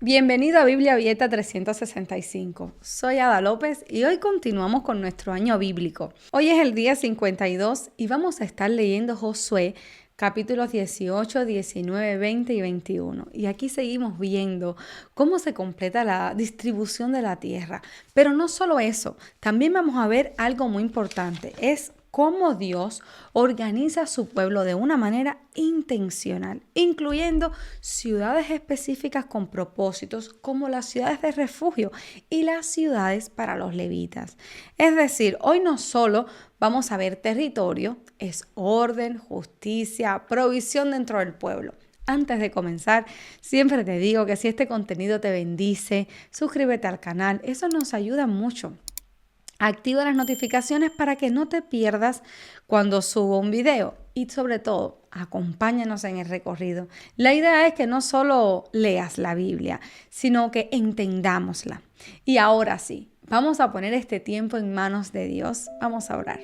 Bienvenido a Biblia Abierta 365. Soy Ada López y hoy continuamos con nuestro año bíblico. Hoy es el día 52 y vamos a estar leyendo Josué capítulos 18, 19, 20 y 21. Y aquí seguimos viendo cómo se completa la distribución de la tierra. Pero no solo eso, también vamos a ver algo muy importante. Es cómo Dios organiza a su pueblo de una manera intencional, incluyendo ciudades específicas con propósitos como las ciudades de refugio y las ciudades para los levitas. Es decir, hoy no solo vamos a ver territorio, es orden, justicia, provisión dentro del pueblo. Antes de comenzar, siempre te digo que si este contenido te bendice, suscríbete al canal, eso nos ayuda mucho. Activa las notificaciones para que no te pierdas cuando subo un video y sobre todo, acompáñanos en el recorrido. La idea es que no solo leas la Biblia, sino que entendámosla. Y ahora sí, vamos a poner este tiempo en manos de Dios. Vamos a orar.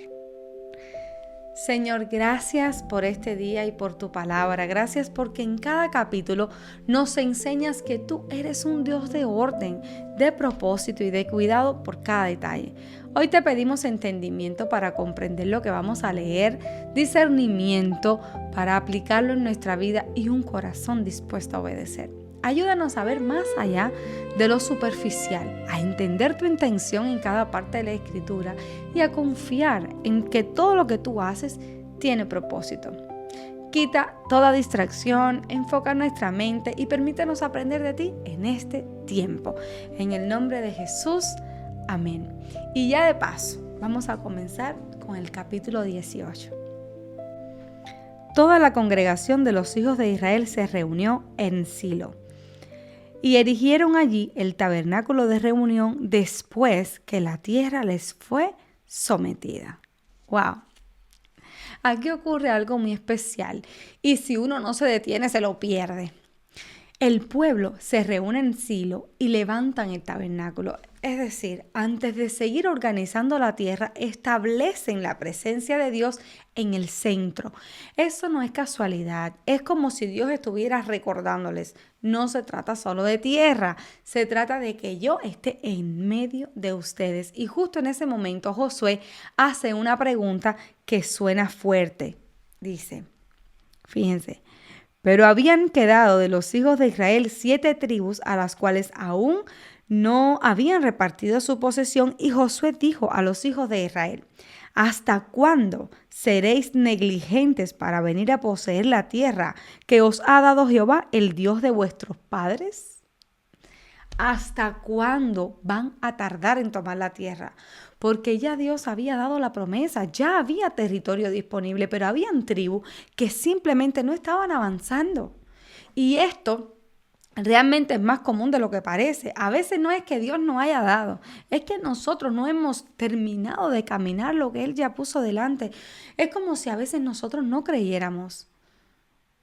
Señor, gracias por este día y por tu palabra. Gracias porque en cada capítulo nos enseñas que tú eres un Dios de orden, de propósito y de cuidado por cada detalle. Hoy te pedimos entendimiento para comprender lo que vamos a leer, discernimiento para aplicarlo en nuestra vida y un corazón dispuesto a obedecer. Ayúdanos a ver más allá de lo superficial, a entender tu intención en cada parte de la Escritura y a confiar en que todo lo que tú haces tiene propósito. Quita toda distracción, enfoca nuestra mente y permítenos aprender de ti en este tiempo. En el nombre de Jesús, amén. Y ya de paso, vamos a comenzar con el capítulo 18. Toda la congregación de los hijos de Israel se reunió en Silo y erigieron allí el tabernáculo de reunión después que la tierra les fue sometida. ¡Wow! Aquí ocurre algo muy especial y si uno no se detiene se lo pierde. El pueblo se reúne en Silo y levantan el tabernáculo. Es decir, antes de seguir organizando la tierra, establecen la presencia de Dios en el centro. Eso no es casualidad, es como si Dios estuviera recordándoles. No se trata solo de tierra, se trata de que yo esté en medio de ustedes. Y justo en ese momento Josué hace una pregunta que suena fuerte. Dice, fíjense, pero habían quedado de los hijos de Israel 7 tribus a las cuales aún no habían repartido su posesión, y Josué dijo a los hijos de Israel, ¿hasta cuándo seréis negligentes para venir a poseer la tierra que os ha dado Jehová, el Dios de vuestros padres? ¿Hasta cuándo van a tardar en tomar la tierra? Porque ya Dios había dado la promesa, ya había territorio disponible, pero habían tribus que simplemente no estaban avanzando. Y esto realmente es más común de lo que parece. A veces no es que Dios nos haya dado, es que nosotros no hemos terminado de caminar lo que Él ya puso delante. Es como si a veces nosotros no creyéramos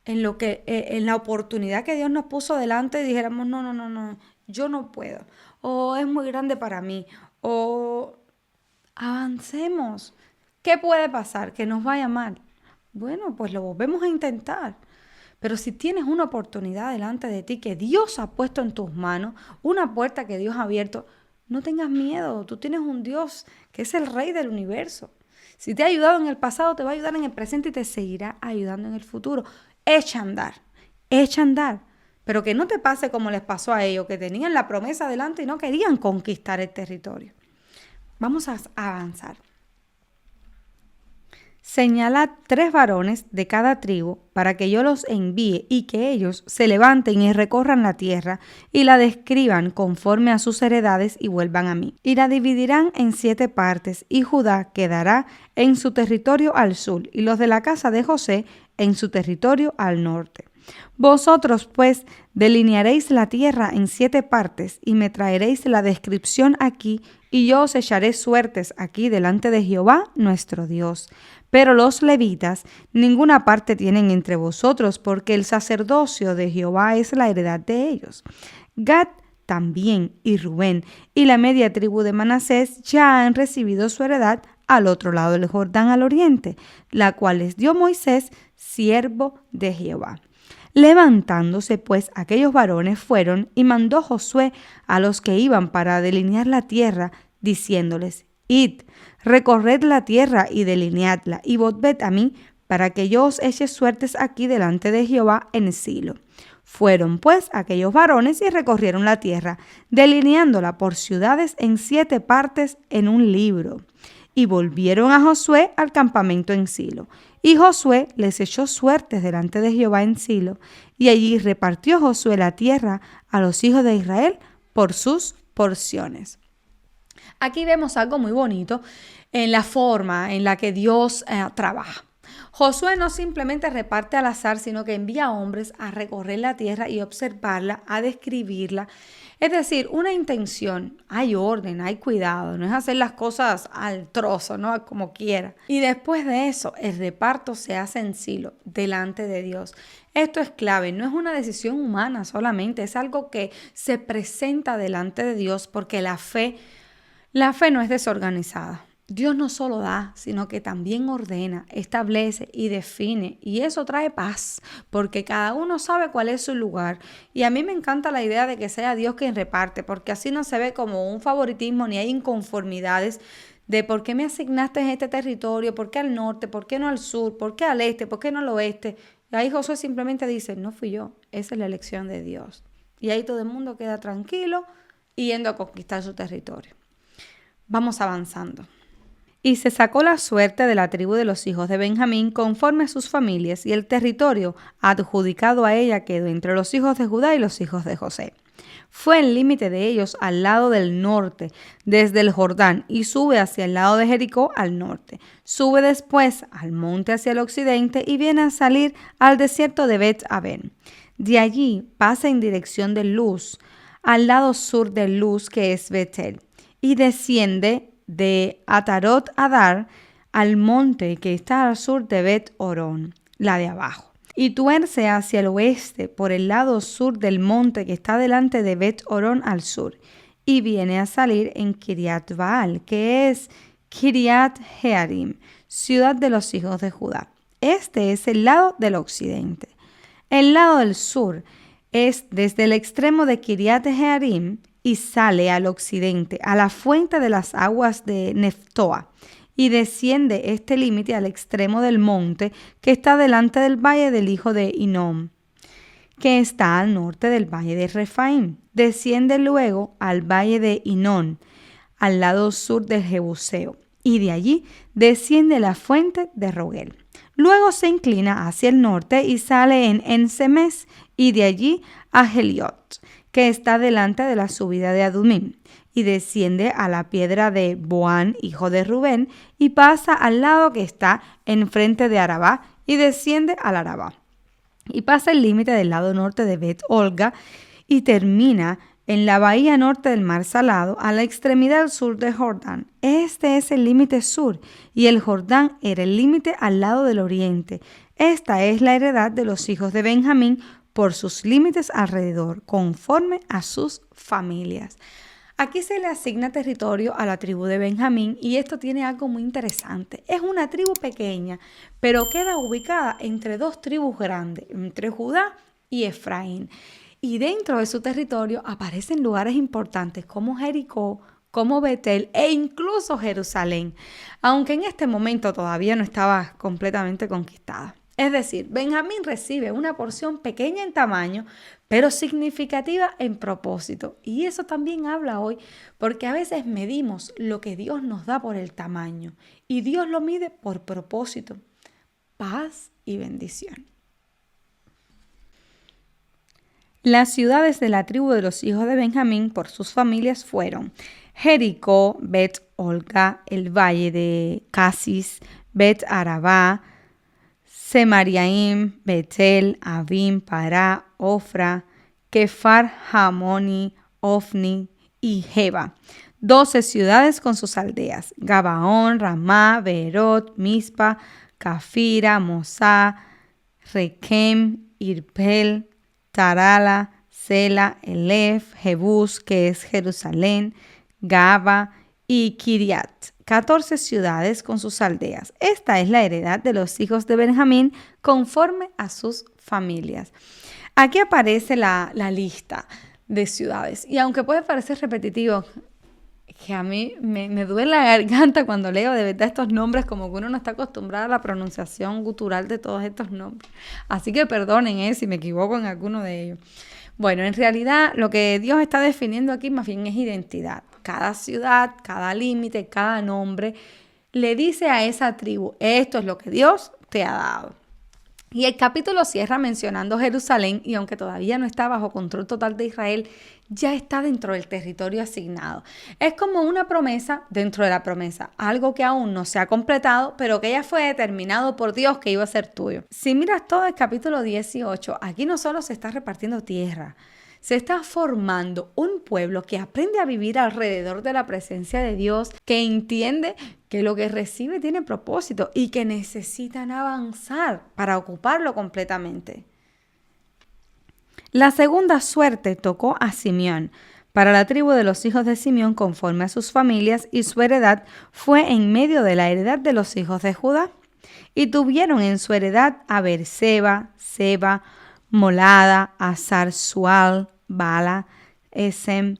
en lo que, en la oportunidad que Dios nos puso delante y dijéramos, no, yo no puedo, o es muy grande para mí, o avancemos. ¿Qué puede pasar? Que nos vaya mal. Bueno, pues lo volvemos a intentar. Pero si tienes una oportunidad delante de ti que Dios ha puesto en tus manos, una puerta que Dios ha abierto, no tengas miedo. Tú tienes un Dios que es el Rey del universo. Si te ha ayudado en el pasado, te va a ayudar en el presente y te seguirá ayudando en el futuro. Echa a andar. Pero que no te pase como les pasó a ellos, que tenían la promesa delante y no querían conquistar el territorio. Vamos a avanzar. Señalad 3 varones de cada tribu para que yo los envíe y que ellos se levanten y recorran la tierra y la describan conforme a sus heredades y vuelvan a mí. Y la dividirán en 7 partes y Judá quedará en su territorio al sur y los de la casa de José en su territorio al norte. Vosotros, pues, delinearéis la tierra en 7 partes y me traeréis la descripción aquí y yo os echaré suertes aquí delante de Jehová nuestro Dios. Pero los levitas ninguna parte tienen entre vosotros, porque el sacerdocio de Jehová es la heredad de ellos. Gad también y Rubén y la media tribu de Manasés ya han recibido su heredad al otro lado del Jordán al oriente, la cual les dio Moisés, siervo de Jehová. Levantándose pues aquellos varones fueron y mandó Josué a los que iban para delinear la tierra, diciéndoles: Id, recorred la tierra y delineadla, y volved a mí, para que yo os eche suertes aquí delante de Jehová en Silo. Fueron pues aquellos varones y recorrieron la tierra, delineándola por ciudades en 7 partes en un libro. Y volvieron a Josué al campamento en Silo. Y Josué les echó suertes delante de Jehová en Silo, y allí repartió Josué la tierra a los hijos de Israel por sus porciones. Aquí vemos algo muy bonito en la forma en la que Dios trabaja. Josué no simplemente reparte al azar, sino que envía hombres a recorrer la tierra y observarla, a describirla. Es decir, una intención, hay orden, hay cuidado, no es hacer las cosas al trozo, ¿no? Como quiera. Y después de eso, el reparto se hace en Silo, delante de Dios. Esto es clave, no es una decisión humana solamente, es algo que se presenta delante de Dios porque la fe no es desorganizada. Dios no solo da, sino que también ordena, establece y define. Y eso trae paz, porque cada uno sabe cuál es su lugar. Y a mí me encanta la idea de que sea Dios quien reparte, porque así no se ve como un favoritismo ni hay inconformidades de por qué me asignaste este territorio, por qué al norte, por qué no al sur, por qué al este, por qué no al oeste. Y ahí Josué simplemente dice: no fui yo, esa es la elección de Dios. Y ahí todo el mundo queda tranquilo y yendo a conquistar su territorio. Vamos avanzando. Y se sacó la suerte de la tribu de los hijos de Benjamín conforme a sus familias, y el territorio adjudicado a ella quedó entre los hijos de Judá y los hijos de José. Fue el límite de ellos al lado del norte, desde el Jordán, y sube hacia el lado de Jericó al norte. Sube después al monte hacia el occidente y viene a salir al desierto de Bet-Aven. De allí pasa en dirección de Luz, al lado sur de Luz, que es Betel, y desciende de Atarot Adar al monte que está al sur de Bet-Orón, la de abajo, y tuerce hacia el oeste por el lado sur del monte que está delante de Bet-Orón al sur, y viene a salir en Kiriat Baal, que es Kiriat Jearim, ciudad de los hijos de Judá. Este es el lado del occidente. El lado del sur es desde el extremo de Kiriat Jearim y sale al occidente, a la fuente de las aguas de Neftoa, y desciende este límite al extremo del monte que está delante del valle del hijo de Hinnom, que está al norte del valle de Refaim. Desciende luego al valle de Hinón, al lado sur del Jebuseo, y de allí desciende la fuente de Rogel. Luego se inclina hacia el norte y sale en Ensemes, y de allí a Heliot, que está delante de la subida de Adumim, y desciende a la piedra de Boán, hijo de Rubén, y pasa al lado que está enfrente de Arabá, y desciende al Arabá. Y pasa el límite del lado norte de Bet-Olga, y termina en la bahía norte del Mar Salado, a la extremidad sur de Jordán. Este es el límite sur, y el Jordán era el límite al lado del oriente. Esta es la heredad de los hijos de Benjamín por sus límites alrededor, conforme a sus familias. Aquí se le asigna territorio a la tribu de Benjamín, y esto tiene algo muy interesante. Es una tribu pequeña, pero queda ubicada entre 2 tribus grandes, entre Judá y Efraín. Y dentro de su territorio aparecen lugares importantes como Jericó, como Betel e incluso Jerusalén, aunque en este momento todavía no estaba completamente conquistada. Es decir, Benjamín recibe una porción pequeña en tamaño, pero significativa en propósito. Y eso también habla hoy, porque a veces medimos lo que Dios nos da por el tamaño, y Dios lo mide por propósito, paz y bendición. Las ciudades de la tribu de los hijos de Benjamín por sus familias fueron Jericó, Bet-Olga, el valle de Casis, Bet-Arabá, Semariaim, Betel, Avim, Pará, Ofra, Kefar, Hamoni, Ofni y Jeba. 12 ciudades con sus aldeas: Gabaón, Ramá, Beerot, Mispa, Cafira, Mosá, Requem, Irpel, Tarala, Sela, Elef, Jebús, que es Jerusalén, Gaba y Kiriat. 14 ciudades con sus aldeas. Esta es la heredad de los hijos de Benjamín conforme a sus familias. Aquí aparece la lista de ciudades. Y aunque puede parecer repetitivo, que a mí me duele la garganta cuando leo de verdad estos nombres, como que uno no está acostumbrado a la pronunciación gutural de todos estos nombres. Así que perdonen si me equivoco en alguno de ellos. Bueno, en realidad lo que Dios está definiendo aquí más bien es identidad. Cada ciudad, cada límite, cada nombre le dice a esa tribu, esto es lo que Dios te ha dado. Y el capítulo cierra mencionando Jerusalén, y aunque todavía no está bajo control total de Israel, ya está dentro del territorio asignado. Es como una promesa dentro de la promesa, algo que aún no se ha completado, pero que ya fue determinado por Dios que iba a ser tuyo. Si miras todo el capítulo 18, aquí no solo se está repartiendo tierra, se está formando un pueblo que aprende a vivir alrededor de la presencia de Dios, que entiende que lo que recibe tiene propósito y que necesitan avanzar para ocuparlo completamente. La segunda suerte tocó a Simeón. Para la tribu de los hijos de Simeón, conforme a sus familias y su heredad, fue en medio de la heredad de los hijos de Judá. Y tuvieron en su heredad a Beerseba, Seba, Molada, Hazar-Sual, Bala, Esem,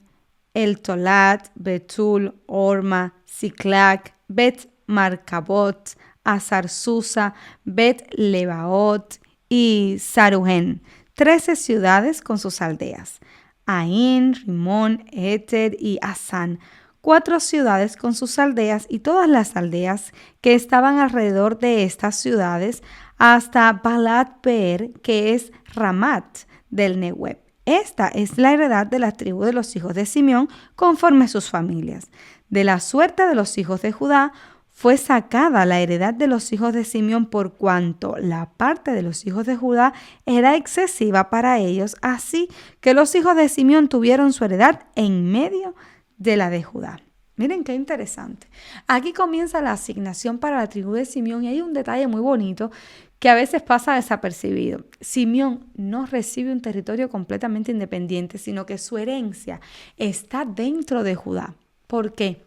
El-Tolat, Betul, Orma, Siclac, Bet-Marcabot, Hazar-Susa, Bet-Lebaot y Saruhen, 13 ciudades con sus aldeas. Ain, Rimón, Eter y Asán, 4 ciudades con sus aldeas y todas las aldeas que estaban alrededor de estas ciudades, hasta Balat Beer, que es Ramat del Nehueb. Esta es la heredad de la tribu de los hijos de Simeón conforme a sus familias. De la suerte de los hijos de Judá fue sacada la heredad de los hijos de Simeón por cuanto la parte de los hijos de Judá era excesiva para ellos, así que los hijos de Simeón tuvieron su heredad en medio de la de Judá. Miren qué interesante. Aquí comienza la asignación para la tribu de Simeón y hay un detalle muy bonito que a veces pasa desapercibido. Simeón no recibe un territorio completamente independiente, sino que su herencia está dentro de Judá. ¿Por qué?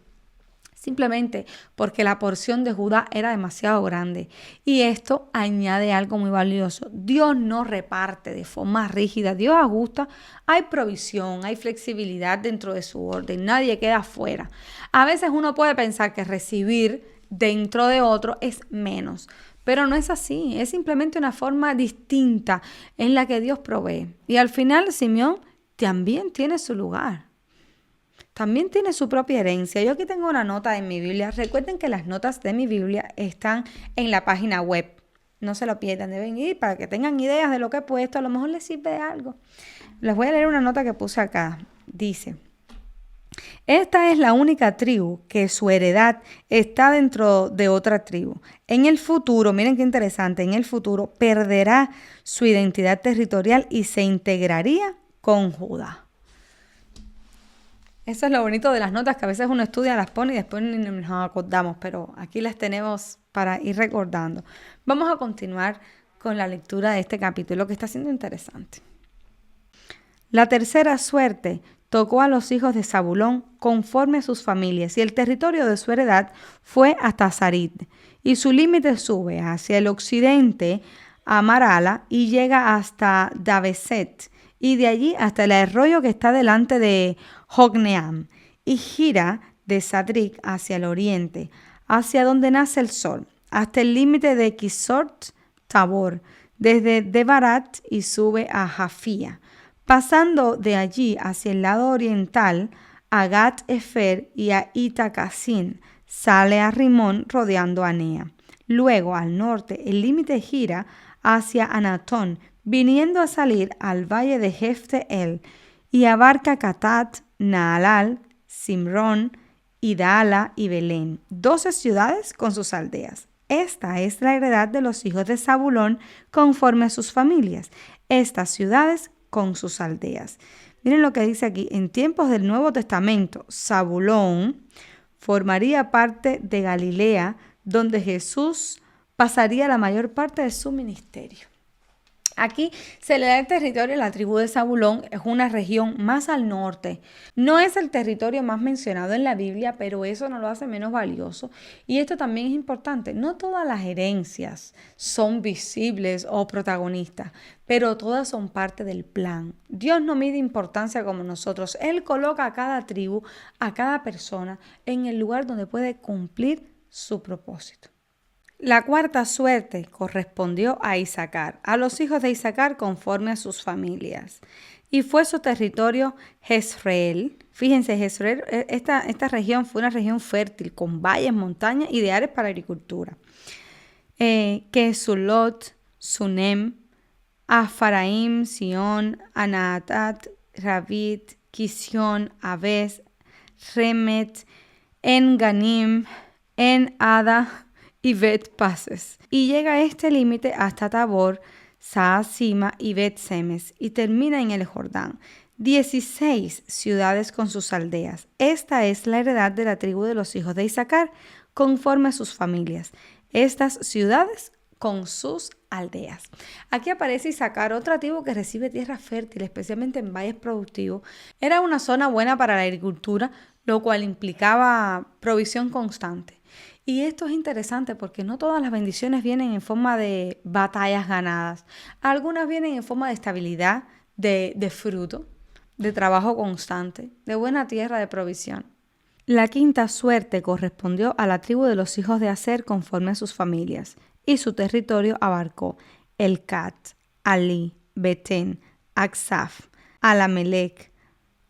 Simplemente porque la porción de Judá era demasiado grande. Y esto añade algo muy valioso. Dios no reparte de forma rígida. Dios ajusta. Hay provisión, hay flexibilidad dentro de su orden. Nadie queda afuera. A veces uno puede pensar que recibir dentro de otro es menos. Pero no es así. Es simplemente una forma distinta en la que Dios provee. Y al final Simeón también tiene su lugar. También tiene su propia herencia. Yo aquí tengo una nota en mi Biblia. Recuerden que las notas de mi Biblia están en la página web. No se lo pierdan, deben ir para que tengan ideas de lo que he puesto. A lo mejor les sirve de algo. Les voy a leer una nota que puse acá. Dice: esta es la única tribu que su heredad está dentro de otra tribu. En el futuro, miren qué interesante, en el futuro perderá su identidad territorial y se integraría con Judá. Eso es lo bonito de las notas, que a veces uno estudia, las pone y después ni nos acordamos, pero aquí las tenemos para ir recordando. Vamos a continuar con la lectura de este capítulo que está siendo interesante. La tercera suerte tocó a los hijos de Zabulón conforme a sus familias, y el territorio de su heredad fue hasta Sarid, y su límite sube hacia el occidente a Marala y llega hasta Dabeset, y de allí hasta el arroyo que está delante de Jocneam, y gira de Sadrik hacia el oriente, hacia donde nace el sol, hasta el límite de Kisort Tabor, desde Debarat y sube a Jafía, pasando de allí hacia el lado oriental a Gat Efer y a Itacasín, sale a Rimón rodeando a Nea. Luego al norte el límite gira hacia Anatón, viniendo a salir al valle de Jefte-El, y abarca Catat, Naalal, Simrón, Idala y Belén, 12 ciudades con sus aldeas. Esta es la heredad de los hijos de Zabulón conforme a sus familias, estas ciudades con sus aldeas. Miren lo que dice aquí: en tiempos del Nuevo Testamento, Zabulón formaría parte de Galilea, donde Jesús pasaría la mayor parte de su ministerio. Aquí se le da el territorio a la tribu de Zabulón, es una región más al norte. No es el territorio más mencionado en la Biblia, pero eso no lo hace menos valioso. Y esto también es importante. No todas las herencias son visibles o protagonistas, pero todas son parte del plan. Dios no mide importancia como nosotros. Él coloca a cada tribu, a cada persona, en el lugar donde puede cumplir su propósito. La cuarta suerte correspondió a Isacar, a los hijos de Isacar conforme a sus familias. Y fue su territorio Jezreel. Fíjense, Jezreel, esta región fue una región fértil, con valles, montañas, ideales para agricultura. Kesulot, Sunem, Afaraim, Sion, Anahatat, Rabit, Kisión, Abes, Remet, En-Ganim, En-Ada y Bet-Pases. Y llega a este límite hasta Tabor, Saasima y Bet-Semes y termina en el Jordán. 16 ciudades con sus aldeas. Esta es la heredad de la tribu de los hijos de Isacar, conforme a sus familias. Estas ciudades con sus aldeas. Aquí aparece Isacar, otra tribu que recibe tierra fértil, especialmente en valles productivos. Era una zona buena para la agricultura, lo cual implicaba provisión constante. Y esto es interesante porque no todas las bendiciones vienen en forma de batallas ganadas. Algunas vienen en forma de estabilidad, de fruto, de trabajo constante, de buena tierra, de provisión. La quinta suerte correspondió a la tribu de los hijos de Aser conforme a sus familias, y su territorio abarcó Elcat, Ali, Betén, Aksaf, Alamelec,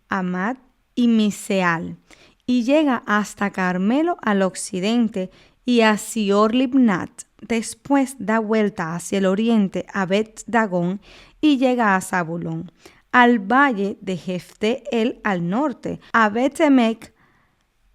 Amad y Miseal, y llega hasta Carmelo al occidente y a Sior Libnat. Después da vuelta hacia el oriente a Bet Dagón y llega a Zabulón, al valle de Jefte-El al norte, a Bet-Emec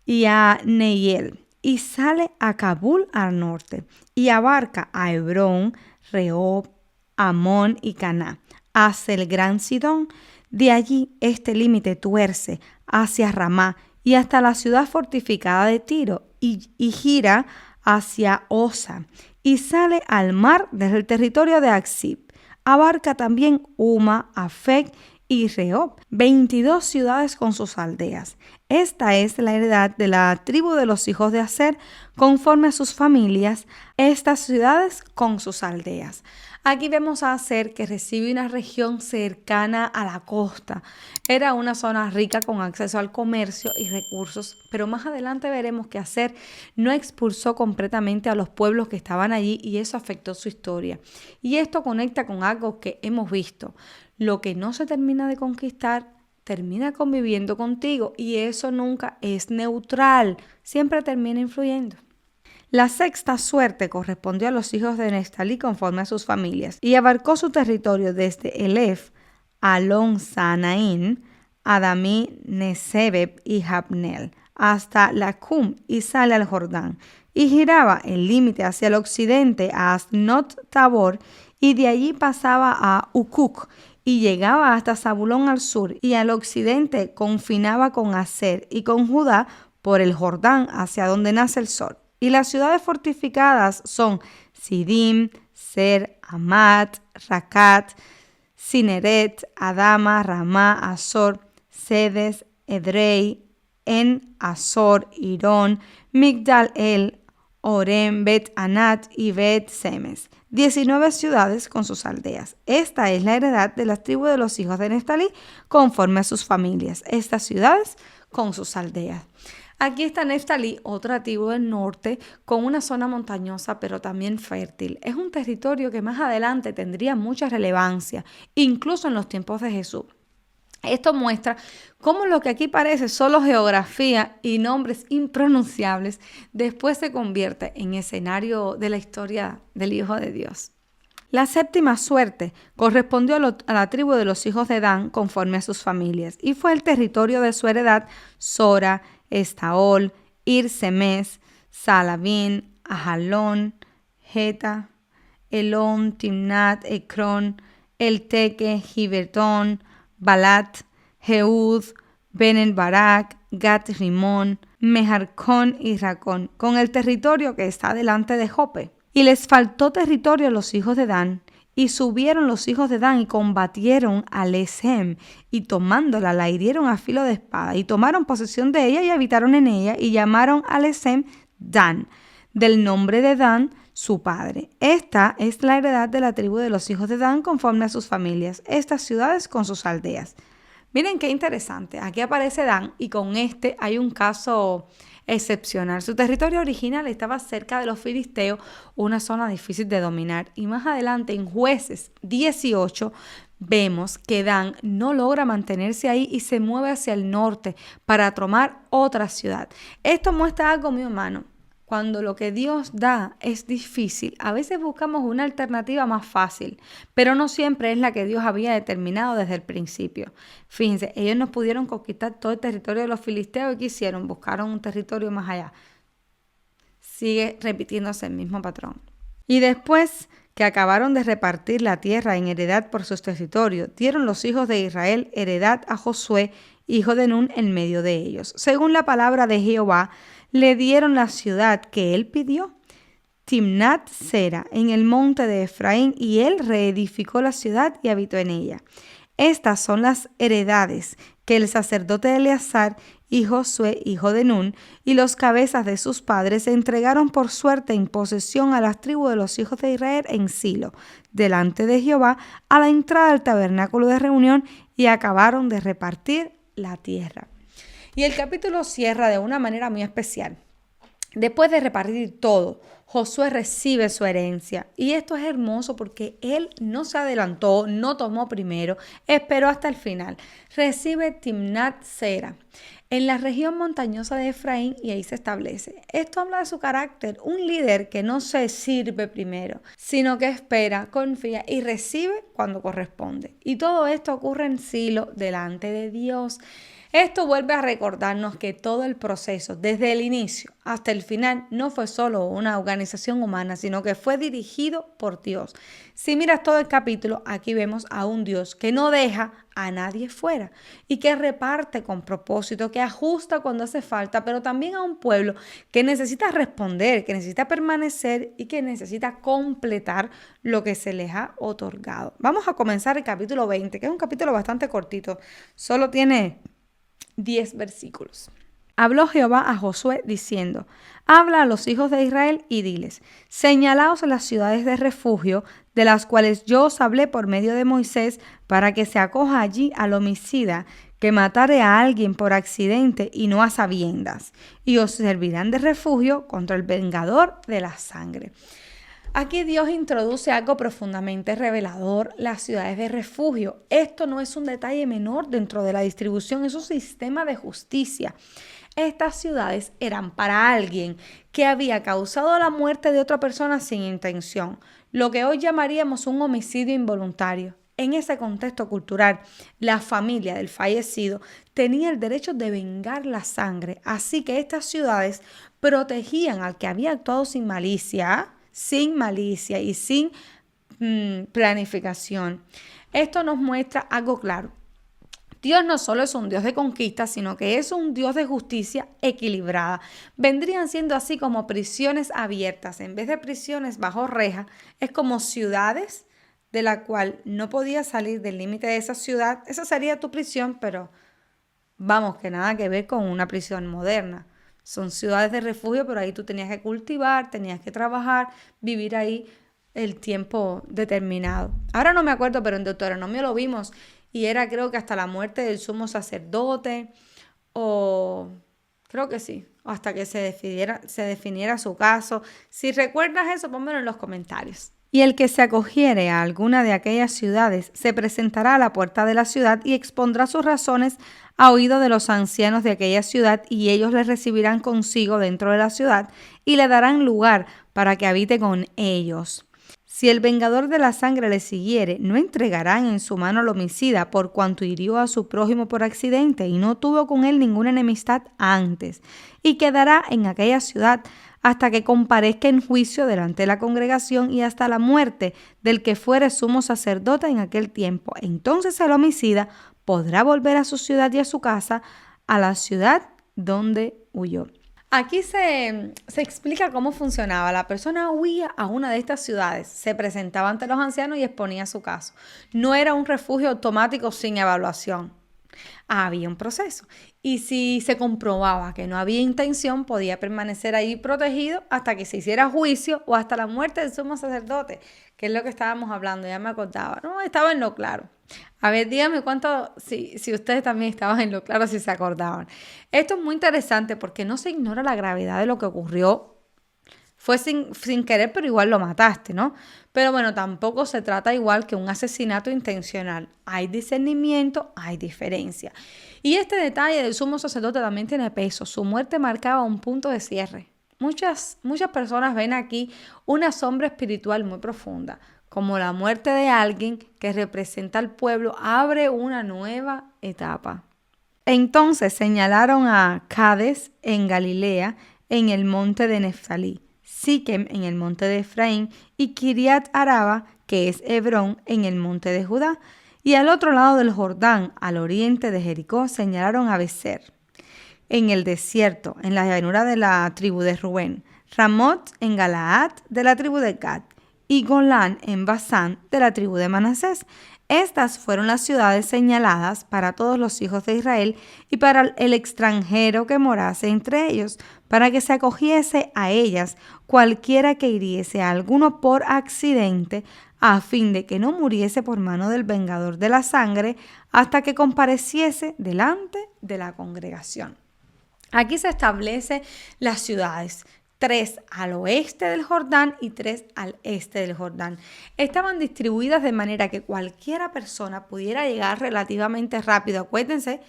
y a Neiel, y sale a Kabul al norte, y abarca a Hebrón, Rehob, Amón y Caná, hacia el gran Sidón. De allí este límite tuerce hacia Ramá y hasta la ciudad fortificada de Tiro, y gira hacia Osa, y sale al mar desde el territorio de Aksib. Abarca también Uma, Afec y Rehob, 22 ciudades con sus aldeas. Esta es la heredad de la tribu de los hijos de Aser conforme a sus familias, estas ciudades con sus aldeas. Aquí vemos a Aser que recibe una región cercana a la costa. Era una zona rica con acceso al comercio y recursos, pero más adelante veremos que Aser no expulsó completamente a los pueblos que estaban allí y eso afectó su historia. Y esto conecta con algo que hemos visto. Lo que no se termina de conquistar termina conviviendo contigo y eso nunca es neutral, siempre termina influyendo. La sexta suerte correspondió a los hijos de Neftalí conforme a sus familias y abarcó su territorio desde Elef, Alon Saanaín, Adamí, Nesebeb y Jabneel, hasta Lacum y sale al Jordán, y giraba el límite hacia el occidente a Asnot Tabor y de allí pasaba a Ukuk y llegaba hasta Zabulón al sur y al occidente confinaba con Aser y con Judá por el Jordán hacia donde nace el sol. Y las ciudades fortificadas son Sidim, Ser, Amat, Racat, Cineret, Adama, Ramá, Azor, Sedes, Edrei, En, Azor, Irón, Migdal El, Orem, Bet Anat y Bet Semes. 19 ciudades con sus aldeas. Esta es la heredad de las tribus de los hijos de Neftalí conforme a sus familias. Estas ciudades con sus aldeas. Aquí está Neftalí, otra tribu del norte, con una zona montañosa pero también fértil. Es un territorio que más adelante tendría mucha relevancia, incluso en los tiempos de Jesús. Esto muestra cómo lo que aquí parece solo geografía y nombres impronunciables después se convierte en escenario de la historia del Hijo de Dios. La séptima suerte correspondió a la tribu de los hijos de Dan conforme a sus familias y fue el territorio de su heredad Sora, Estaol, Ir-Semes, Salabín, Ajalón, Geta, Elón, Timnat, Ecrón, Elteque, Gibertón, Balat, Jeúd, Ben-el-Barak, Gat-Rimón, Mejarcón y Racón, con el territorio que está delante de Jope. Y les faltó territorio a los hijos de Dan, Y subieron los hijos de Dan y combatieron a Lesem, y tomándola la hirieron a filo de espada, y tomaron posesión de ella y habitaron en ella, y llamaron a Lesem Dan, del nombre de Dan, su padre. Esta es la heredad de la tribu de los hijos de Dan conforme a sus familias, estas ciudades con sus aldeas. Miren qué interesante, aquí aparece Dan y con este hay un caso excepcional. Su territorio original estaba cerca de los filisteos, una zona difícil de dominar. Y más adelante en Jueces 18 vemos que Dan no logra mantenerse ahí y se mueve hacia el norte para tomar otra ciudad. Esto muestra algo, mi hermano. Cuando lo que Dios da es difícil, a veces buscamos una alternativa más fácil, pero no siempre es la que Dios había determinado desde el principio. Fíjense, ellos no pudieron conquistar todo el territorio de los filisteos y ¿qué hicieron? Buscaron un territorio más allá. Sigue repitiéndose el mismo patrón. Y después que acabaron de repartir la tierra en heredad por sus territorios, dieron los hijos de Israel heredad a Josué, hijo de Nun, en medio de ellos. Según la palabra de Jehová, le dieron la ciudad que él pidió, Timnat Sera, en el monte de Efraín, y él reedificó la ciudad y habitó en ella. Estas son las heredades que el sacerdote Eleazar y Josué, hijo de Nun, y los cabezas de sus padres entregaron por suerte en posesión a las tribus de los hijos de Israel en Silo, delante de Jehová, a la entrada del tabernáculo de reunión, y acabaron de repartir la tierra. Y el capítulo cierra de una manera muy especial. Después de repartir todo, Josué recibe su herencia. Y esto es hermoso porque él no se adelantó, no tomó primero, esperó hasta el final. Recibe Timnat Sera en la región montañosa de Efraín y ahí se establece. Esto habla de su carácter, un líder que no se sirve primero, sino que espera, confía y recibe cuando corresponde. Y todo esto ocurre en Silo, delante de Dios. Esto vuelve a recordarnos que todo el proceso, desde el inicio hasta el final, no fue solo una organización humana, sino que fue dirigido por Dios. Si miras todo el capítulo, aquí vemos a un Dios que no deja a nadie fuera y que reparte con propósito, que ajusta cuando hace falta, pero también a un pueblo que necesita responder, que necesita permanecer y que necesita completar lo que se les ha otorgado. Vamos a comenzar el capítulo 20, que es un capítulo bastante cortito, solo tiene 10 versículos. Habló Jehová a Josué diciendo: habla a los hijos de Israel y diles: señalaos las ciudades de refugio, de las cuales yo os hablé por medio de Moisés, para que se acoja allí al homicida que matare a alguien por accidente y no a sabiendas, y os servirán de refugio contra el vengador de la sangre. Aquí Dios introduce algo profundamente revelador, las ciudades de refugio. Esto no es un detalle menor dentro de la distribución, es un sistema de justicia. Estas ciudades eran para alguien que había causado la muerte de otra persona sin intención, lo que hoy llamaríamos un homicidio involuntario. En ese contexto cultural, la familia del fallecido tenía el derecho de vengar la sangre, así que estas ciudades protegían al que había actuado sin malicia y sin planificación. Esto nos muestra algo claro. Dios no solo es un Dios de conquista, sino que es un Dios de justicia equilibrada. Vendrían siendo así como prisiones abiertas. En vez de prisiones bajo reja, es como ciudades de la cual no podías salir del límite de esa ciudad. Esa sería tu prisión, pero vamos, que nada que ver con una prisión moderna. Son ciudades de refugio, pero ahí tú tenías que cultivar, tenías que trabajar, vivir ahí el tiempo determinado. Ahora no me acuerdo, pero en Deuteronomio lo vimos y era creo que hasta la muerte del sumo sacerdote o creo que sí, hasta que se definiera su caso. Si recuerdas eso, pónmelo en los comentarios. Y el que se acogiere a alguna de aquellas ciudades se presentará a la puerta de la ciudad y expondrá sus razones a oído de los ancianos de aquella ciudad, y ellos le recibirán consigo dentro de la ciudad y le darán lugar para que habite con ellos. Si el vengador de la sangre le siguiere, no entregarán en su mano al homicida, por cuanto hirió a su prójimo por accidente y no tuvo con él ninguna enemistad antes, y quedará en aquella ciudad hasta que comparezca en juicio delante de la congregación y hasta la muerte del que fuere sumo sacerdote en aquel tiempo. Entonces el homicida podrá volver a su ciudad y a su casa, a la ciudad donde huyó. Aquí se explica cómo funcionaba. La persona huía a una de estas ciudades, se presentaba ante los ancianos y exponía su caso. No era un refugio automático sin evaluación. Había un proceso. Y si se comprobaba que no había intención, podía permanecer ahí protegido hasta que se hiciera juicio o hasta la muerte del sumo sacerdote, que es lo que estábamos hablando, ya me acordaba. No, estaba en lo claro. A ver, díganme si ustedes también estaban en lo claro, si se acordaban. Esto es muy interesante porque no se ignora la gravedad de lo que ocurrió. Fue sin querer, pero igual lo mataste, ¿no? Pero bueno, tampoco se trata igual que un asesinato intencional. Hay discernimiento, hay diferencia. Y este detalle del sumo sacerdote también tiene peso. Su muerte marcaba un punto de cierre. Muchas personas ven aquí una sombra espiritual muy profunda, como la muerte de alguien que representa al pueblo abre una nueva etapa. Entonces señalaron a Cades en Galilea, en el monte de Neftalí, Siquem en el monte de Efraín y Kiriat Araba, que es Hebrón, en el monte de Judá. Y al otro lado del Jordán, al oriente de Jericó, señalaron a Becer, en el desierto, en la llanura de la tribu de Rubén, Ramot en Galaad, de la tribu de Gad, y Golán en Basán, de la tribu de Manasés. Estas fueron las ciudades señaladas para todos los hijos de Israel y para el extranjero que morase entre ellos, para que se acogiese a ellas cualquiera que hiriese a alguno por accidente, a fin de que no muriese por mano del vengador de la sangre, hasta que compareciese delante de la congregación. Aquí se establecen las ciudades. 3 al oeste del Jordán y 3 al este del Jordán. Estaban distribuidas de manera que cualquiera persona pudiera llegar relativamente rápido. Acuérdense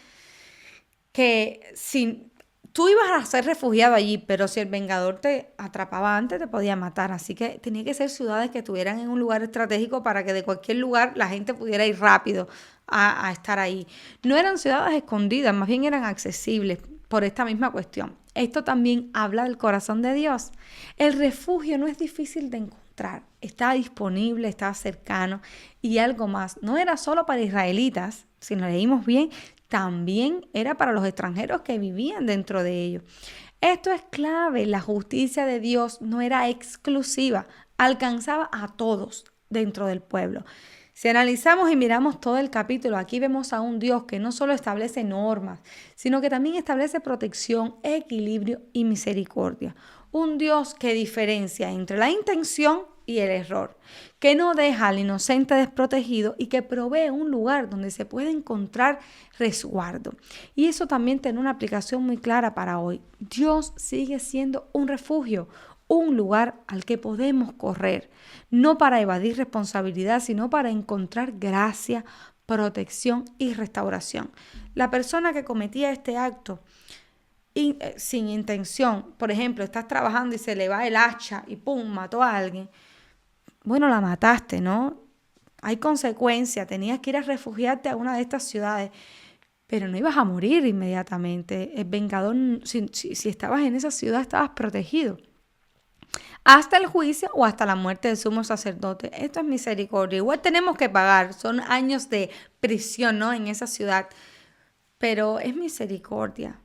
que si tú ibas a ser refugiado allí, pero si el vengador te atrapaba antes, te podía matar. Así que tenía que ser ciudades que estuvieran en un lugar estratégico para que de cualquier lugar la gente pudiera ir rápido a estar ahí. No eran ciudades escondidas, más bien eran accesibles por esta misma cuestión. Esto también habla del corazón de Dios. El refugio no es difícil de encontrar. Está disponible, está cercano y algo más. No era solo para israelitas, si lo leímos bien, también era para los extranjeros que vivían dentro de ellos. Esto es clave. La justicia de Dios no era exclusiva, alcanzaba a todos dentro del pueblo. Si analizamos y miramos todo el capítulo, aquí vemos a un Dios que no solo establece normas, sino que también establece protección, equilibrio y misericordia. Un Dios que diferencia entre la intención y el error, que no deja al inocente desprotegido y que provee un lugar donde se puede encontrar resguardo. Y eso también tiene una aplicación muy clara para hoy. Dios sigue siendo un refugio, un lugar al que podemos correr, no para evadir responsabilidad, sino para encontrar gracia, protección y restauración. La persona que cometía este acto sin intención, por ejemplo, estás trabajando y se le va el hacha y ¡pum!, mató a alguien. Bueno, la mataste, ¿no? Hay consecuencias, tenías que ir a refugiarte a una de estas ciudades, pero no ibas a morir inmediatamente. El vengador, si estabas en esa ciudad, estabas protegido. Hasta el juicio o hasta la muerte del sumo sacerdote. Esto es misericordia. Igual tenemos que pagar, son años de prisión, ¿no?, en esa ciudad, pero es misericordia.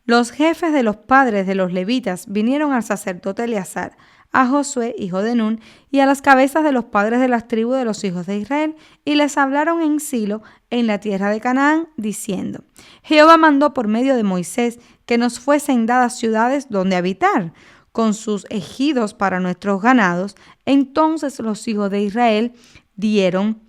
Los jefes de los padres de los levitas vinieron al sacerdote Eleazar, a Josué, hijo de Nun, y a las cabezas de los padres de las tribus de los hijos de Israel, y les hablaron en Silo, en la tierra de Canaán, diciendo: Jehová mandó por medio de Moisés que nos fuesen dadas ciudades donde habitar, con sus ejidos para nuestros ganados. Entonces los hijos de Israel dieron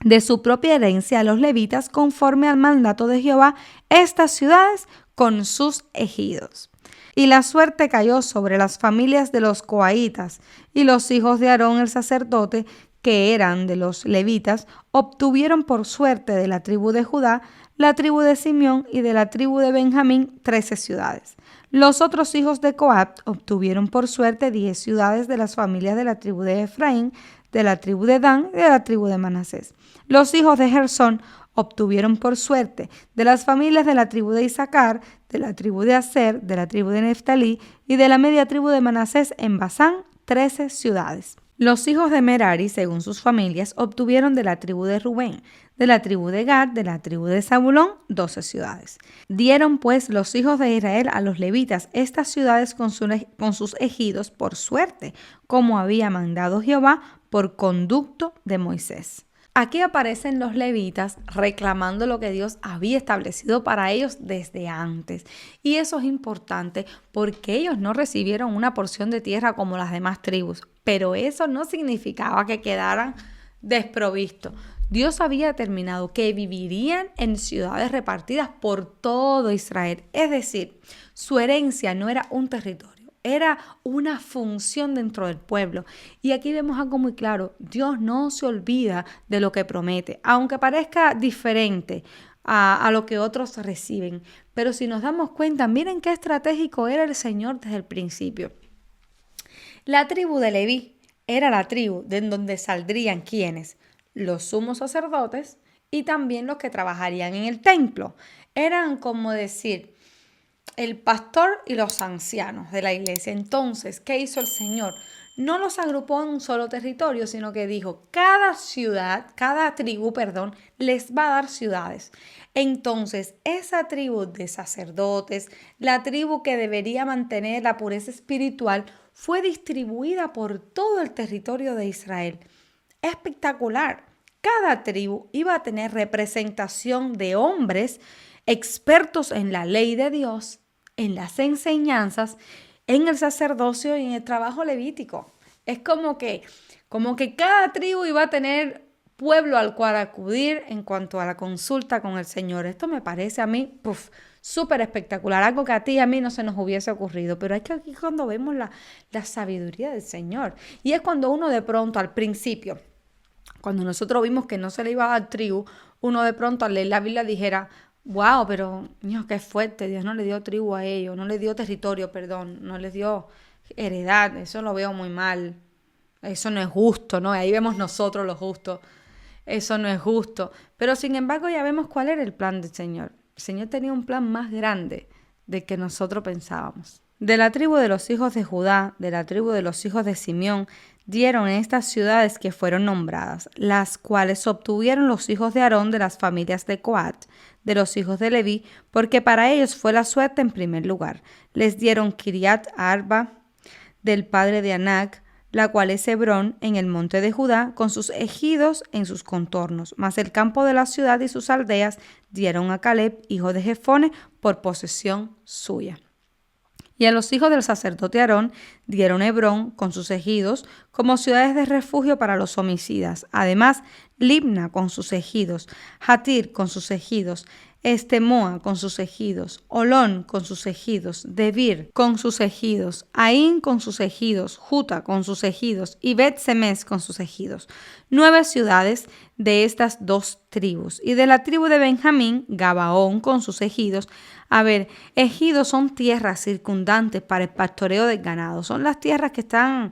de su propia herencia a los levitas, conforme al mandato de Jehová, estas ciudades con sus ejidos. Y la suerte cayó sobre las familias de los coahitas, y los hijos de Aarón el sacerdote, que eran de los levitas, obtuvieron por suerte de la tribu de Judá, la tribu de Simeón y de la tribu de Benjamín 13 ciudades. Los otros hijos de Coat obtuvieron por suerte 10 ciudades de las familias de la tribu de Efraín, de la tribu de Dan y de la tribu de Manasés. Los hijos de Gersón obtuvieron por suerte de las familias de la tribu de Isaacar, de la tribu de Aser, de la tribu de Neftalí y de la media tribu de Manasés en Basán 13 ciudades. Los hijos de Merari, según sus familias, obtuvieron de la tribu de Rubén, de la tribu de Gad, de la tribu de Zabulón, 12 ciudades. Dieron pues los hijos de Israel a los levitas estas ciudades con sus ejidos por suerte, como había mandado Jehová por conducto de Moisés. Aquí aparecen los levitas reclamando lo que Dios había establecido para ellos desde antes. Y eso es importante porque ellos no recibieron una porción de tierra como las demás tribus, pero eso no significaba que quedaran desprovistos. Dios había determinado que vivirían en ciudades repartidas por todo Israel. Es decir, su herencia no era un territorio. Era una función dentro del pueblo. Y aquí vemos algo muy claro. Dios no se olvida de lo que promete, aunque parezca diferente a lo que otros reciben. Pero si nos damos cuenta, miren qué estratégico era el Señor desde el principio. La tribu de Leví era la tribu de donde saldrían ¿quiénes? Los sumos sacerdotes y también los que trabajarían en el templo. Eran como decir el pastor y los ancianos de la iglesia. Entonces, ¿qué hizo el Señor? No los agrupó en un solo territorio, sino que dijo, cada tribu, les va a dar ciudades. Entonces, esa tribu de sacerdotes, la tribu que debería mantener la pureza espiritual, fue distribuida por todo el territorio de Israel. Espectacular. Cada tribu iba a tener representación de hombres expertos en la ley de Dios, en las enseñanzas, en el sacerdocio y en el trabajo levítico. Es como que cada tribu iba a tener pueblo al cual acudir en cuanto a la consulta con el Señor. Esto me parece a mí súper espectacular, algo que a ti y a mí no se nos hubiese ocurrido, pero es que aquí cuando vemos la sabiduría del Señor. Y es cuando uno de pronto al principio, cuando nosotros vimos que no se le iba a dar tribu, uno de pronto al leer la Biblia dijera, wow, pero Dios, qué fuerte, Dios no le dio tribu a ellos, no les dio territorio, no les dio heredad, eso lo veo muy mal, eso no es justo, ¿no? Ahí vemos nosotros los justos, eso no es justo, pero sin embargo ya vemos cuál era el plan del Señor. El Señor tenía un plan más grande del que nosotros pensábamos. De la tribu de los hijos de Judá, de la tribu de los hijos de Simeón, dieron estas ciudades que fueron nombradas, las cuales obtuvieron los hijos de Aarón de las familias de Coat, de los hijos de Leví, porque para ellos fue la suerte en primer lugar. Les dieron Kiriat Arba, del padre de Anac, la cual es Hebrón, en el monte de Judá, con sus ejidos en sus contornos. Mas el campo de la ciudad y sus aldeas dieron a Caleb, hijo de Jefone, por posesión suya. Y a los hijos del sacerdote Aarón dieron Hebrón con sus ejidos como ciudades de refugio para los homicidas. Además, Libna con sus ejidos, Jatir con sus ejidos, Estemoa con sus ejidos, Olón con sus ejidos, Debir con sus ejidos, Aín con sus ejidos, Juta con sus ejidos y Bet-Semes con sus ejidos. 9 ciudades de estas 2 tribus. Y de la tribu de Benjamín, Gabaón con sus ejidos. Ejidos son tierras circundantes para el pastoreo del ganado. Son las tierras que están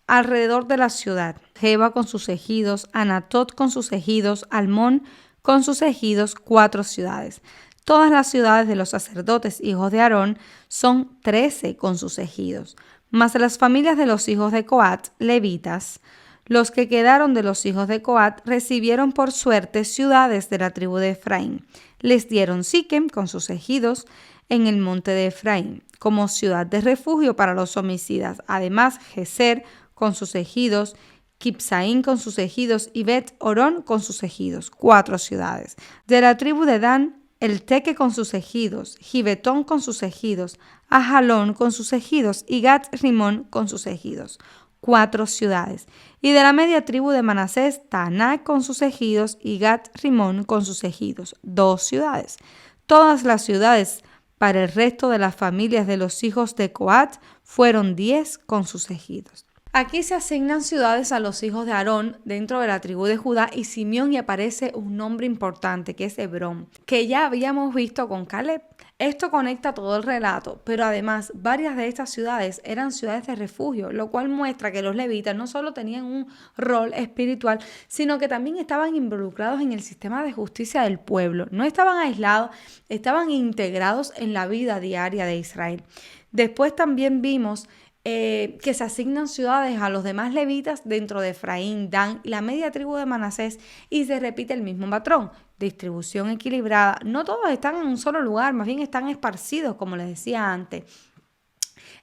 alrededor de la ciudad. Geba con sus ejidos, Anatot con sus ejidos, Almón con sus ejidos, 4 ciudades. Todas las ciudades de los sacerdotes hijos de Aarón son 13 con sus ejidos. Mas las familias de los hijos de Coat, levitas, los que quedaron de los hijos de Coat, recibieron por suerte ciudades de la tribu de Efraín. Les dieron Siquem con sus ejidos en el monte de Efraín, como ciudad de refugio para los homicidas. Además, Geser con sus ejidos, Kipsaín con sus ejidos y Bet-Orón con sus ejidos, 4 ciudades. De la tribu de Dan, el Teque con sus ejidos, Gibetón con sus ejidos, Ajalón con sus ejidos y Gat-Rimón con sus ejidos, 4 ciudades. Y de la media tribu de Manasés, Taanac con sus ejidos y Gat-Rimón con sus ejidos, 2 ciudades. Todas las ciudades para el resto de las familias de los hijos de Coat fueron 10 con sus ejidos. Aquí se asignan ciudades a los hijos de Aarón dentro de la tribu de Judá y Simeón, y aparece un nombre importante que es Hebrón, que ya habíamos visto con Caleb. Esto conecta todo el relato, pero además varias de estas ciudades eran ciudades de refugio, lo cual muestra que los levitas no solo tenían un rol espiritual, sino que también estaban involucrados en el sistema de justicia del pueblo. No estaban aislados, estaban integrados en la vida diaria de Israel. Después también vimos que se asignan ciudades a los demás levitas dentro de Efraín, Dan y la media tribu de Manasés, y se repite el mismo patrón, distribución equilibrada. No todos están en un solo lugar, más bien están esparcidos, como les decía antes.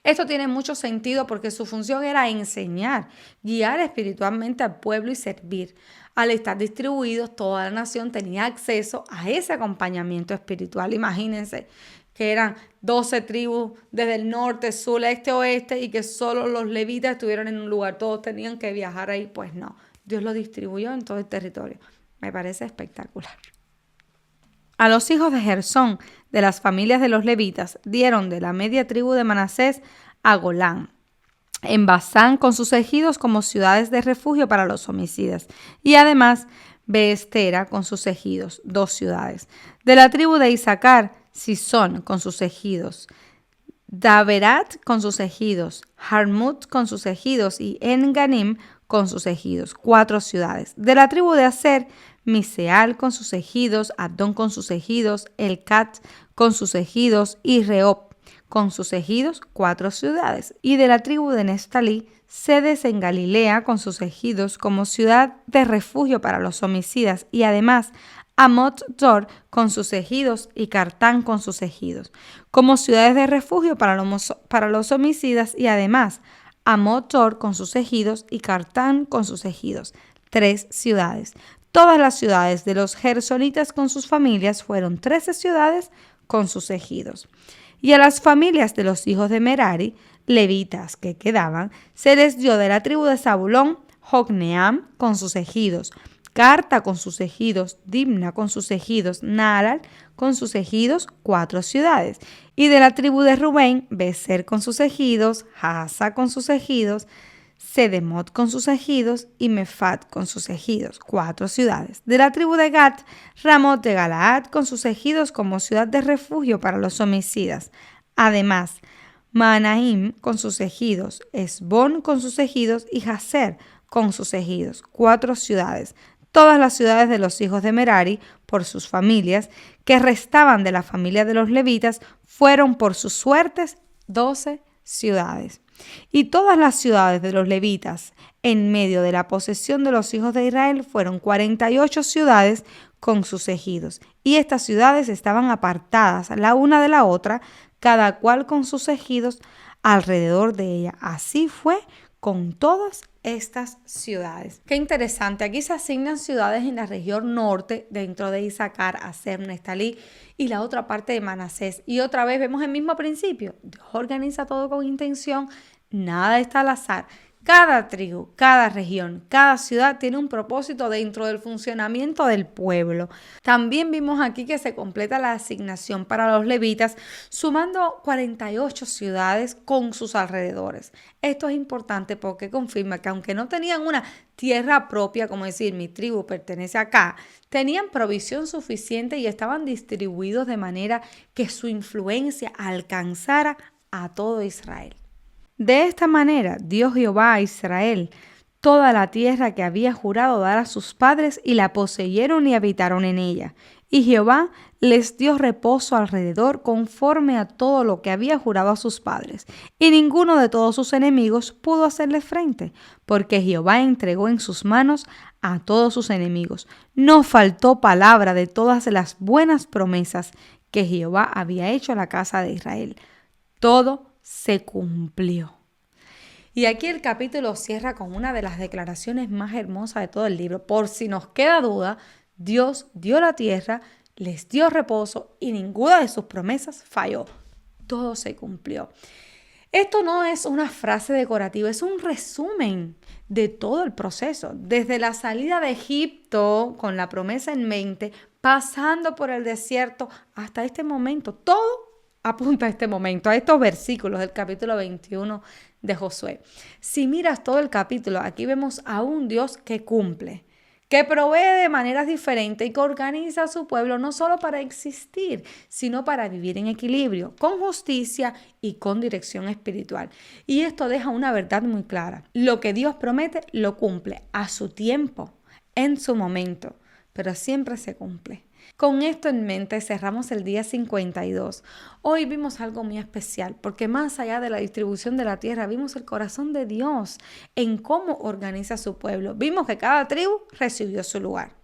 Esto tiene mucho sentido porque su función era enseñar, guiar espiritualmente al pueblo y servir. Al estar distribuidos, toda la nación tenía acceso a ese acompañamiento espiritual. Imagínense que eran 12 tribus desde el norte, sur, este, oeste, y que solo los levitas estuvieron en un lugar. Todos tenían que viajar ahí. Pues no, Dios lo distribuyó en todo el territorio. Me parece espectacular. A los hijos de Gersón, de las familias de los levitas, dieron de la media tribu de Manasés a Golán, en Basán con sus ejidos como ciudades de refugio para los homicidas, y además Beestera con sus ejidos, 2 ciudades. De la tribu de Isaacar, Sison con sus ejidos, Daberat con sus ejidos, Jarmut con sus ejidos y En-Ganim con sus ejidos, 4 ciudades. De la tribu de Aser, Miseal con sus ejidos, Adón con sus ejidos, Elcat con sus ejidos y Rehob con sus ejidos, 4 ciudades. Y de la tribu de Neftalí, Sedes en Galilea con sus ejidos como ciudad de refugio para los homicidas, y además Amot-Dor con sus ejidos y Cartán con sus ejidos, como ciudades de refugio para los homicidas, y además Amot-Dor con sus ejidos y Cartán con sus ejidos, 3 ciudades. Todas las ciudades de los gersonitas con sus familias fueron 13 ciudades con sus ejidos. Y a las familias de los hijos de Merari, levitas que quedaban, se les dio de la tribu de Zabulón, Jocneam con sus ejidos, Carta con sus ejidos, Dimna con sus ejidos, Naalal con sus ejidos, 4 ciudades. Y de la tribu de Rubén, Beser con sus ejidos, Hasa con sus ejidos, Sedemot con sus ejidos y Mefat con sus ejidos, 4 ciudades. De la tribu de Gad, Ramot de Galaad con sus ejidos como ciudad de refugio para los homicidas. Además, Manaim con sus ejidos, Esbón con sus ejidos y Jazer con sus ejidos, 4 ciudades. Todas las ciudades de los hijos de Merari, por sus familias, que restaban de la familia de los levitas, fueron por sus suertes 12 ciudades. Y todas las ciudades de los levitas, en medio de la posesión de los hijos de Israel, fueron 48 ciudades con sus ejidos. Y estas ciudades estaban apartadas la una de la otra, cada cual con sus ejidos alrededor de ella. Así fue con todas estas ciudades. Qué interesante. Aquí se asignan ciudades en la región norte, dentro de Isaacar, Aser, Neftalí y la otra parte de Manasés. Y otra vez vemos el mismo principio. Dios organiza todo con intención, nada está al azar. Cada tribu, cada región, cada ciudad tiene un propósito dentro del funcionamiento del pueblo. También vimos aquí que se completa la asignación para los levitas, sumando 48 ciudades con sus alrededores. Esto es importante porque confirma que aunque no tenían una tierra propia, como decir, mi tribu pertenece acá, tenían provisión suficiente y estaban distribuidos de manera que su influencia alcanzara a todo Israel. De esta manera dio Jehová a Israel toda la tierra que había jurado dar a sus padres, y la poseyeron y habitaron en ella. Y Jehová les dio reposo alrededor conforme a todo lo que había jurado a sus padres. Y ninguno de todos sus enemigos pudo hacerle frente, porque Jehová entregó en sus manos a todos sus enemigos. No faltó palabra de todas las buenas promesas que Jehová había hecho a la casa de Israel. Todo se cumplió. Y aquí el capítulo cierra con una de las declaraciones más hermosas de todo el libro. Por si nos queda duda, Dios dio la tierra, les dio reposo y ninguna de sus promesas falló. Todo se cumplió. Esto no es una frase decorativa, es un resumen de todo el proceso. Desde la salida de Egipto con la promesa en mente, pasando por el desierto hasta este momento, todo apunta a este momento, a estos versículos del capítulo 21 de Josué. Si miras todo el capítulo, aquí vemos a un Dios que cumple, que provee de maneras diferentes y que organiza a su pueblo no solo para existir, sino para vivir en equilibrio, con justicia y con dirección espiritual. Y esto deja una verdad muy clara. Lo que Dios promete, lo cumple a su tiempo, en su momento, pero siempre se cumple. Con esto en mente cerramos el día 52. Hoy vimos algo muy especial porque más allá de la distribución de la tierra vimos el corazón de Dios en cómo organiza su pueblo. Vimos que cada tribu recibió su lugar,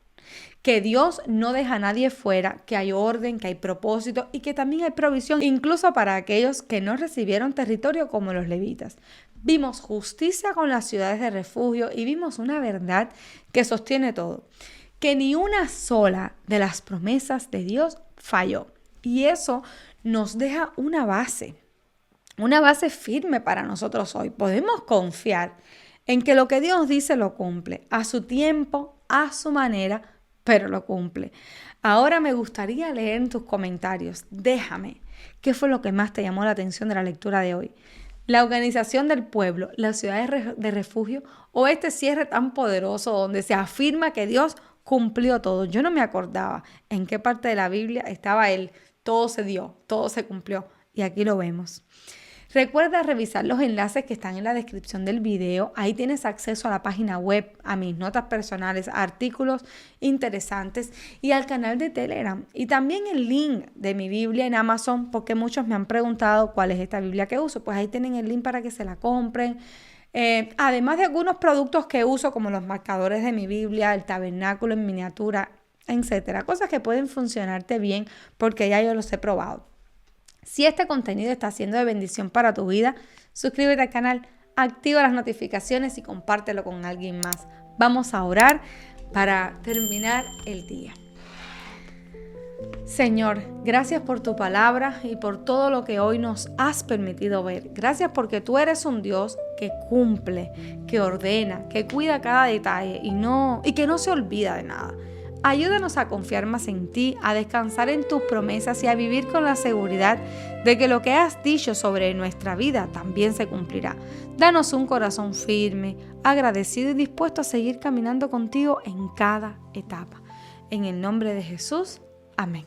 que Dios no deja a nadie fuera, que hay orden, que hay propósito y que también hay provisión incluso para aquellos que no recibieron territorio como los levitas. Vimos justicia con las ciudades de refugio y vimos una verdad que sostiene todo, que ni una sola de las promesas de Dios falló. Y eso nos deja una base firme para nosotros hoy. Podemos confiar en que lo que Dios dice lo cumple, a su tiempo, a su manera, pero lo cumple. Ahora me gustaría leer en tus comentarios. Déjame, ¿qué fue lo que más te llamó la atención de la lectura de hoy? La organización del pueblo, las ciudades de refugio o este cierre tan poderoso donde se afirma que Dios cumplió todo. Yo no me acordaba en qué parte de la Biblia estaba todo se dio, todo se cumplió. Y aquí lo vemos. Recuerda revisar los enlaces que están en la descripción del video. Ahí tienes acceso a la página web, a mis notas personales, a artículos interesantes y al canal de Telegram. Y también el link de mi Biblia en Amazon, porque muchos me han preguntado cuál es esta Biblia que uso. Pues ahí tienen el link para que se la compren. Además de algunos productos que uso, como los marcadores de mi Biblia, el tabernáculo en miniatura, etcétera. Cosas que pueden funcionarte bien porque ya yo los he probado. Si este contenido está siendo de bendición para tu vida, suscríbete al canal, activa las notificaciones y compártelo con alguien más. Vamos a orar para terminar el día. Señor, gracias por tu palabra y por todo lo que hoy nos has permitido ver. Gracias porque tú eres un Dios que cumple, que ordena, que cuida cada detalle y que no se olvida de nada. Ayúdanos a confiar más en ti, a descansar en tus promesas y a vivir con la seguridad de que lo que has dicho sobre nuestra vida también se cumplirá. Danos un corazón firme, agradecido y dispuesto a seguir caminando contigo en cada etapa. En el nombre de Jesús, amén.